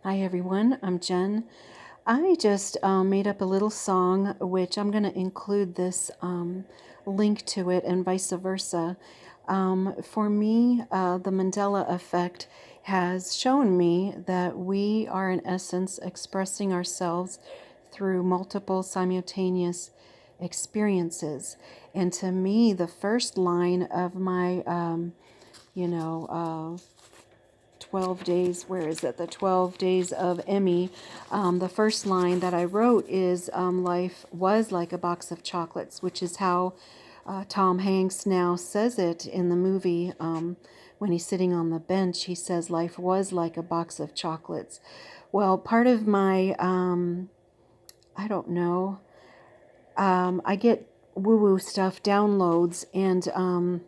Hi everyone, I'm Jen. I just made up a little song, which I'm going to include this link to it and vice versa. For me, the Mandela Effect has shown me that we are in essence expressing ourselves through multiple simultaneous experiences. And to me, the first line of my, you know, 12 days, where is it? The 12 days of Emmy. The first line that I wrote is life was like a box of chocolates, which is how Tom Hanks now says it in the movie. When he's sitting on the bench, he says life was like a box of chocolates. Well, part of my, I don't know, I get woo-woo stuff, downloads, and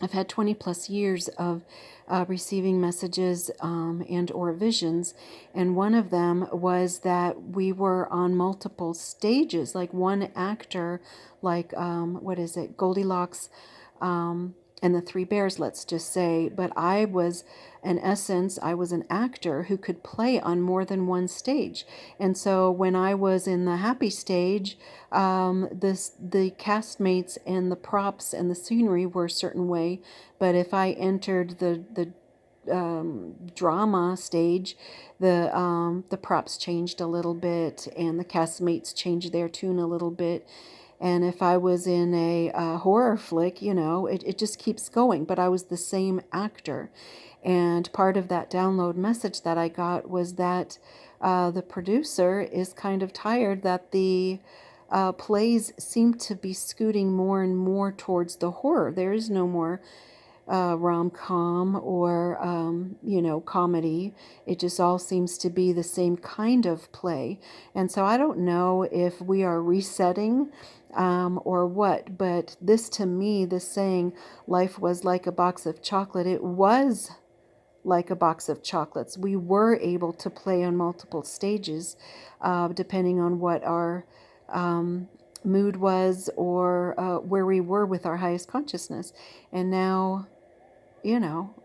I've had 20 plus years of receiving messages and or visions, and one of them was that we were on multiple stages, like one actor, like what is it, Goldilocks and the Three Bears, let's just say. But I was, in essence, I was an actor who could play on more than one stage. And so when I was in the happy stage, the castmates and the props and the scenery were a certain way. But if I entered the drama stage, the props changed a little bit, and the castmates changed their tune a little bit. And if I was in a horror flick, it just keeps going. But I was the same actor. And part of that download message that I got was that the producer is kind of tired that the plays seem to be scooting more and more towards the horror. There is no more rom-com or, comedy. It just all seems to be the same kind of play. And so I don't know if we are resetting or what, but this to me, this saying, life was like a box of chocolate, it was like a box of chocolates. We were able to play on multiple stages, depending on what our mood was or where we were with our highest consciousness. And now, you know,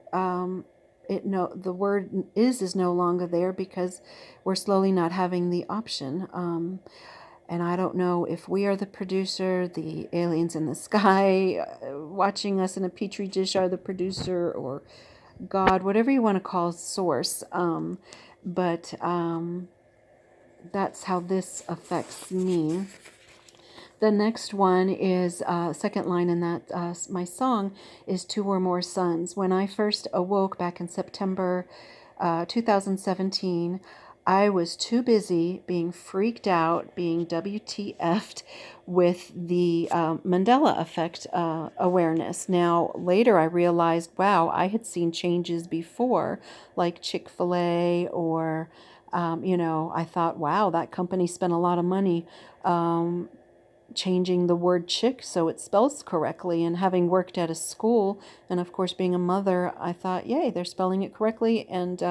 the word is no longer there because we're slowly not having the option. And I don't know if we are the producer, the aliens in the sky watching us in a petri dish are the producer, or God, whatever you want to call source. But that's how this affects me. The next one is, second line in that, my song is Two or More Suns. When I first awoke back in September 2017, I was too busy being freaked out, being WTF'd with the Mandela Effect awareness. Now, later I realized, wow, I had seen changes before, like Chick-fil-A or, I thought, wow, that company spent a lot of money changing the word chick so it spells correctly. And having worked at a school and of course being a mother, I thought, yay, they're spelling it correctly. And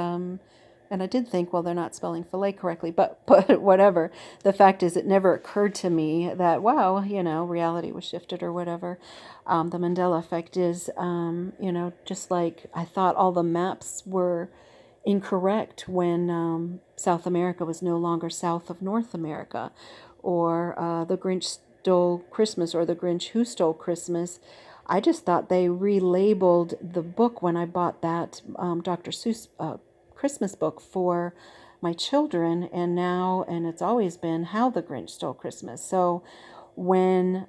I did think, well, they're not spelling fillet correctly, but whatever. The fact is, it never occurred to me that, wow, reality was shifted or whatever. The Mandela Effect is, just like I thought all the maps were incorrect when South America was no longer south of North America, or the Grinch Stole Christmas or the Grinch Who Stole Christmas. I just thought they relabeled the book when I bought that Dr. Seuss Christmas book for my children, and it's always been How the Grinch Stole Christmas. So when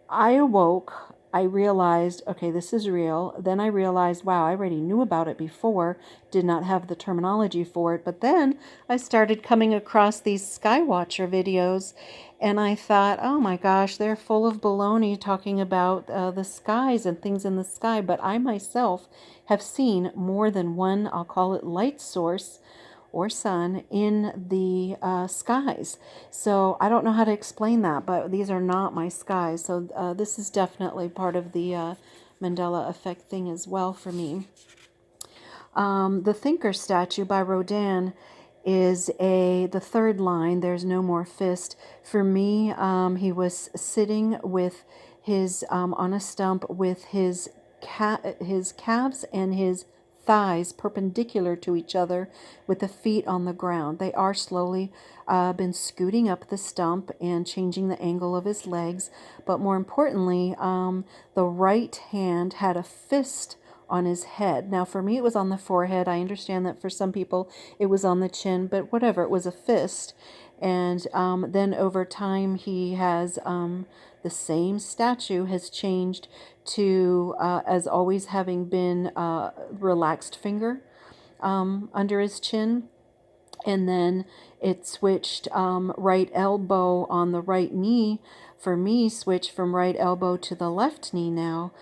I awoke, I realized, okay, this is real. Then I realized, wow, I already knew about it before, did not have the terminology for it. But then I started coming across these skywatcher videos, and I thought, oh my gosh, they're full of baloney talking about the skies and things in the sky. But I myself have seen more than one, I'll call it light source or sun in the skies. So I don't know how to explain that, but these are not my skies. So this is definitely part of the Mandela Effect thing as well for me. The Thinker statue by Rodin is the third line. There's no more fist. For me, he was sitting with his on a stump with his calves and his thighs perpendicular to each other with the feet on the ground. They are slowly been scooting up the stump and changing the angle of his legs. But more importantly, the right hand had a fist on his head. Now, for me, it was on the forehead. I understand that for some people it was on the chin, but whatever, it was a fist. And then over time, he has the same statue has changed to, as always, having been relaxed finger under his chin. And then it switched right elbow on the right knee. For me, switched from right elbow to the left knee now,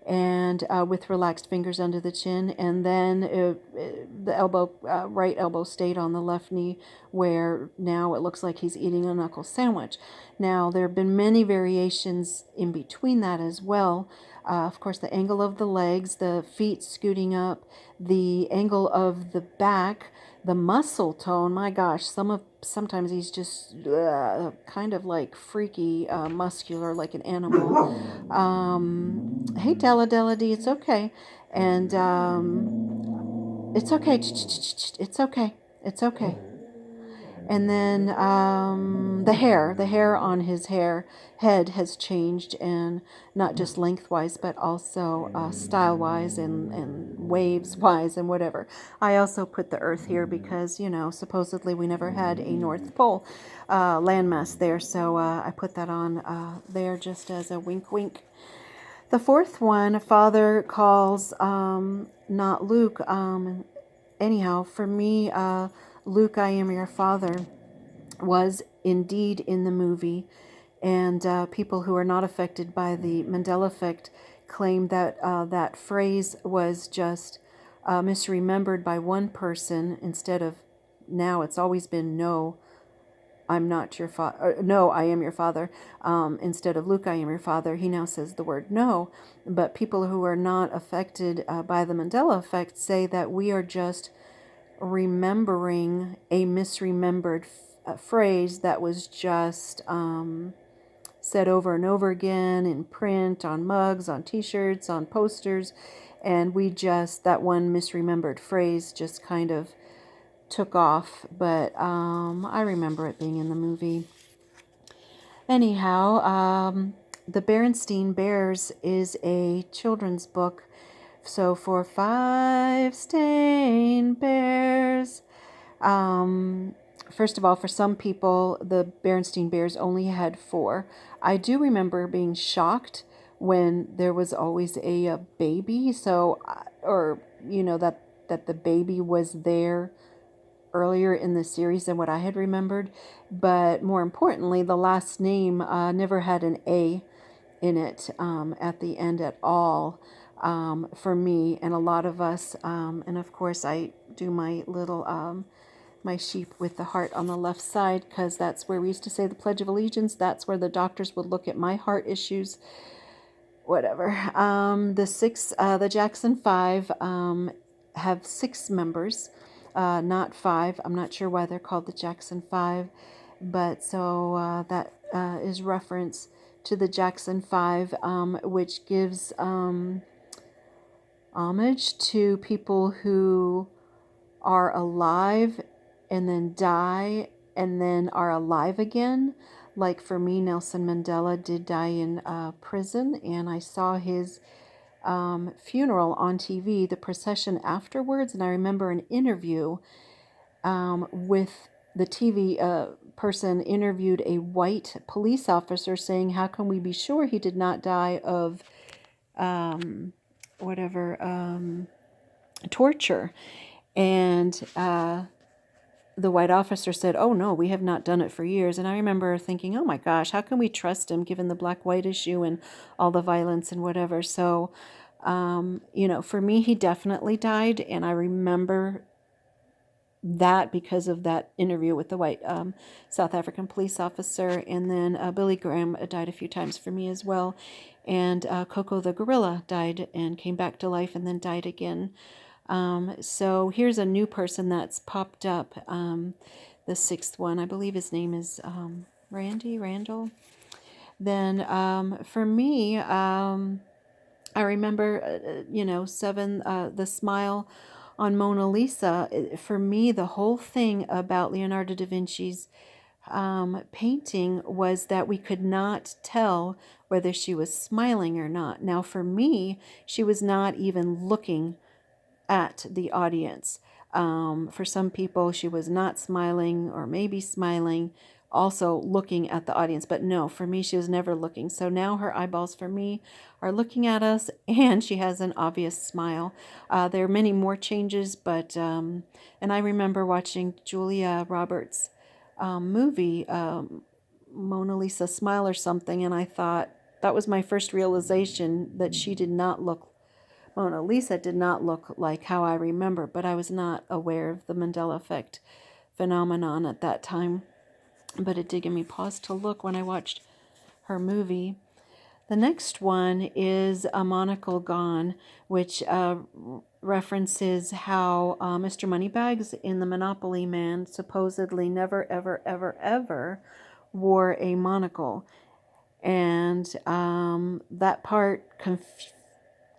and with relaxed fingers under the chin. And then the elbow, right elbow, stayed on the left knee, where now it looks like he's eating a knuckle sandwich. Now there have been many variations in between that as well. Of course, the angle of the legs, the feet scooting up, the angle of the back, the muscle tone. My gosh, sometimes he's just kind of like freaky, muscular, like an animal. Hey, Della D, it's okay, and it's okay, it's okay, it's okay. And then the hair on his head has changed, and not just lengthwise, but also style-wise and waves-wise and whatever. I also put the Earth here because, supposedly we never had a North Pole landmass there, so I put that on there just as a wink, wink. The fourth one, Father calls not Luke. Anyhow, for me, Luke, I am your father, was indeed in the movie. And people who are not affected by the Mandela Effect claim that that phrase was just misremembered by one person instead of, now it's always been, no, I'm not your father. No, I am your father. Instead of Luke, I am your father. He now says the word no. But people who are not affected by the Mandela Effect say that we are just remembering a misremembered phrase that was just said over and over again in print, on mugs, on t-shirts, on posters, and that one misremembered phrase just kind of took off. But I remember it being in the movie. Anyhow, the Berenstain Bears is a children's book. So for 5 stained bears, first of all, for some people, the Berenstain Bears only had 4. I do remember being shocked when there was always a baby. So, or that the baby was there earlier in the series than what I had remembered. But more importantly, the last name never had an A in it at the end at all. For me and a lot of us, and of course I do my little my sheep with the heart on the left side, because that's where we used to say the Pledge of Allegiance. That's where the doctors would look at my heart issues, whatever. The Jackson 5 have 6 members, not 5. I'm not sure why they're called the Jackson 5, but so that is reference to the Jackson 5, which gives homage to people who are alive and then die and then are alive again. Like for me, Nelson Mandela did die in prison, and I saw his funeral on TV, the procession afterwards, and I remember an interview with the TV person interviewed a white police officer saying, how can we be sure he did not die of torture? And the white officer said, oh no, we have not done it for years. And I remember thinking, oh my gosh, how can we trust him given the black-white issue and all the violence and whatever? So, for me, he definitely died. And I remember that because of that interview with the white South African police officer. And then Billy Graham died a few times for me as well. And Koko the gorilla died and came back to life and then died again. So here's a new person that's popped up. The 6th one, I believe his name is Randall. Then for me, I remember, 7, the smile on Mona Lisa, for me, the whole thing about Leonardo da Vinci's painting was that we could not tell whether she was smiling or not. Now, for me, she was not even looking at the audience. For some people, she was not smiling or maybe smiling, also looking at the audience. But no, for me, she was never looking. So now her eyeballs for me are looking at us, and she has an obvious smile. There are many more changes, but, and I remember watching Julia Roberts' movie, Mona Lisa Smile or something, and I thought that was my first realization that she did not look Mona Lisa did not look like how I remember, but I was not aware of the Mandela Effect phenomenon at that time. But it did give me pause to look when I watched her movie. The next one is A Monocle Gone, which references how Mr. Moneybags in The Monopoly Man supposedly never, ever, ever, ever wore a monocle. And that part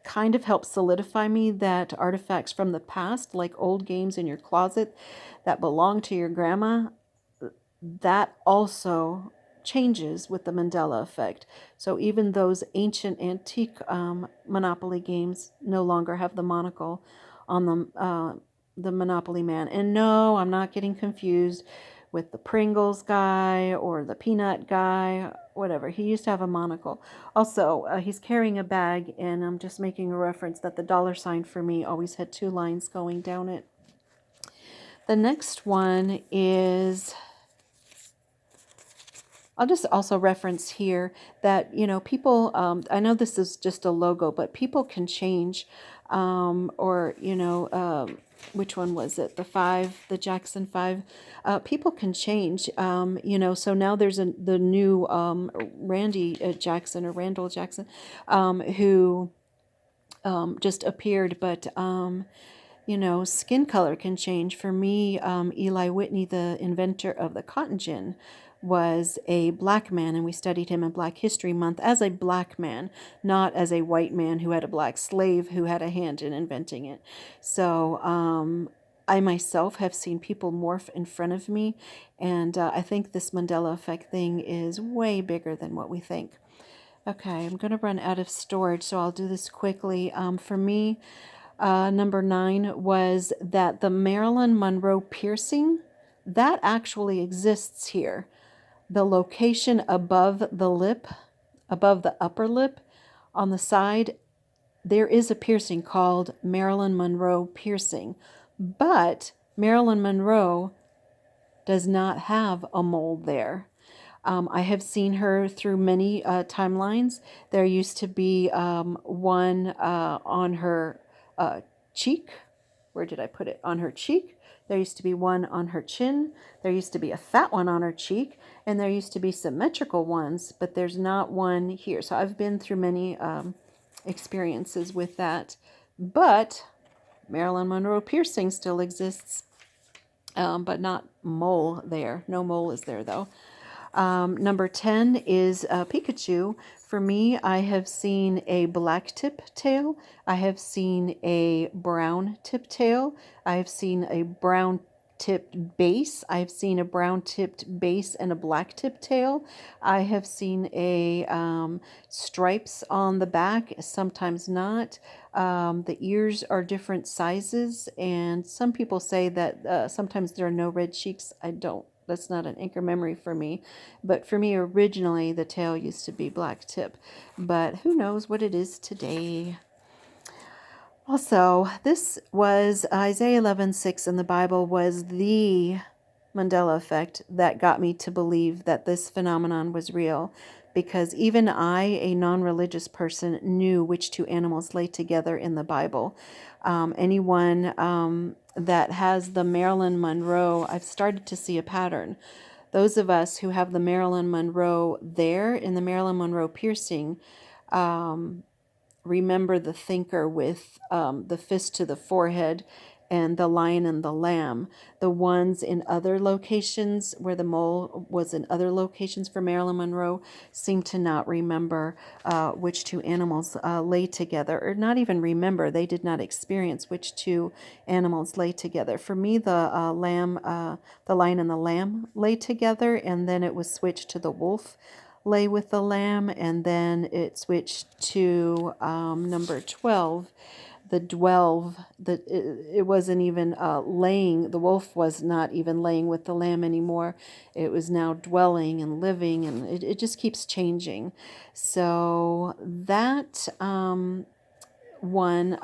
kind of helps solidify me that artifacts from the past, like old games in your closet that belong to your grandma, that also changes with the Mandela effect. So even those ancient antique Monopoly games no longer have the monocle on the Monopoly Man. And no, I'm not getting confused with the Pringles guy or the peanut guy, whatever. He used to have a monocle. Also, he's carrying a bag, and I'm just making a reference that the dollar sign for me always had two lines going down it. The next one is, I'll just also reference here that, people, I know this is just a logo, but people can change, which one was it? The Jackson 5. People can change, so now there's the new Randy Jackson or Randall Jackson, who just appeared, but skin color can change. For me, Eli Whitney, the inventor of the cotton gin, was a black man, and we studied him in Black History Month as a black man, not as a white man who had a black slave who had a hand in inventing it. So I myself have seen people morph in front of me, and I think this Mandela Effect thing is way bigger than what we think. Okay, I'm going to run out of storage, so I'll do this quickly. For me, number 9 was that the Marilyn Monroe piercing, that actually exists here. The location above the lip, above the upper lip, on the side, there is a piercing called Marilyn Monroe piercing. But Marilyn Monroe does not have a mole there. I have seen her through many timelines. There used to be one on her cheek. Where did I put it? On her cheek. There used to be one on her chin. There used to be a fat one on her cheek. And there used to be symmetrical ones, but there's not one here. So I've been through many experiences with that. But Marilyn Monroe piercing still exists, but not mole there. No mole is there, though. Number 10 is Pikachu. For me, I have seen a black tip tail. I have seen a brown tip tail. I have seen a brown tipped base. I've seen a brown tipped base and a black tip tail. I have seen a stripes on the back, sometimes not. The ears are different sizes, and some people say that sometimes there are no red cheeks. I don't. That's not an anchor memory for me. But for me, originally, the tail used to be black tip. But who knows what it is today. Also, this was Isaiah 11:6 in the Bible was the Mandela effect that got me to believe that this phenomenon was real. Because even I, a non-religious person, knew which two animals lay together in the Bible. Anyone that has the Marilyn Monroe, I've started to see a pattern. Those of us who have the Marilyn Monroe there in the Marilyn Monroe piercing, remember the thinker with the fist to the forehead and the lion and the lamb. The ones in other locations where the mole was in other locations for Marilyn Monroe seem to not remember which two animals lay together, or not even remember. They did not experience which two animals lay together. For me, the lion and the lamb lay together, and then it was switched to the wolf lay with the lamb, and then it switched to number 12, the dwell. It wasn't even laying. The wolf was not even laying with the lamb anymore. It was now dwelling and living, and it just keeps changing. So that one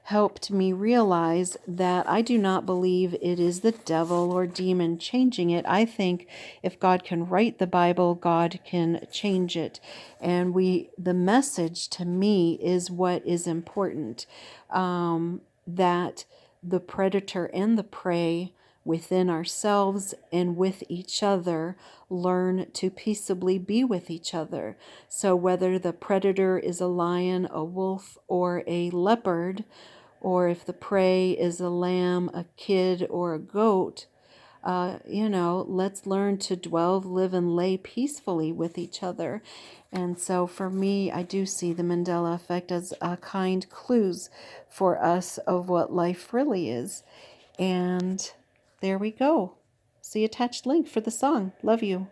helped me realize that I do not believe it is the devil or demon changing it. I think if God can write the Bible, God can change it. And the message to me is what is important, that the predator and the prey within ourselves and with each other learn to peaceably be with each other. So whether the predator is a lion, a wolf, or a leopard, or if the prey is a lamb, a kid, or a goat, let's learn to dwell, live, and lay peacefully with each other. And so for me, I do see the Mandela Effect as kind clues for us of what life really is. And there we go. See attached link for the song. Love you.